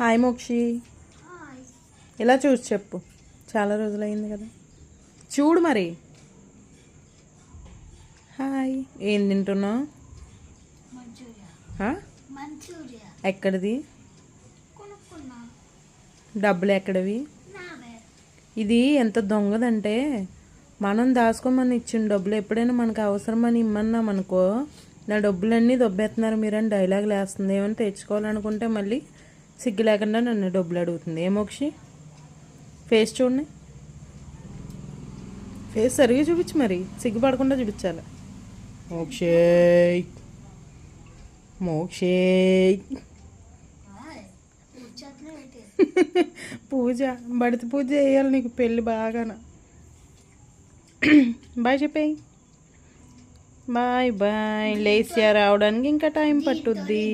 Hi Mokshi, ఇలా చూసి చెప్పు. చాలా రోజులైంది కదా, చూడు మరి. హాయ్, ఏం తింటున్నావు? ఎక్కడిది? డబ్బులు ఎక్కడివి? ఇది ఎంత దొంగదంటే, మనం దాచుకోమని ఇచ్చిన డబ్బులు ఎప్పుడైనా మనకు అవసరమని ఇమ్మన్నాం అనుకో, నా డబ్బులన్నీ దొబ్బేస్తున్నారు మీరని డైలాగులు వేస్తుంది. ఏమైనా తెచ్చుకోవాలనుకుంటే మళ్ళీ సిగ్గు లేకుండా నన్ను డబ్బులు అడుగుతుంది. ఏ మోక్షి, ఫేస్ చూడండి. ఫేస్ సరిగా చూపించు, మరి సిగ్గుపడకుండా చూపించాలి. మోక్షే మోక్షే పూజ, బడిత పూజ చేయాలి నీకు, పెళ్ళి బాగాన. బాయ్ చెప్పేయి. Bye bye. లేసియా రావడానికి ఇంకా టైం పట్టుద్ది.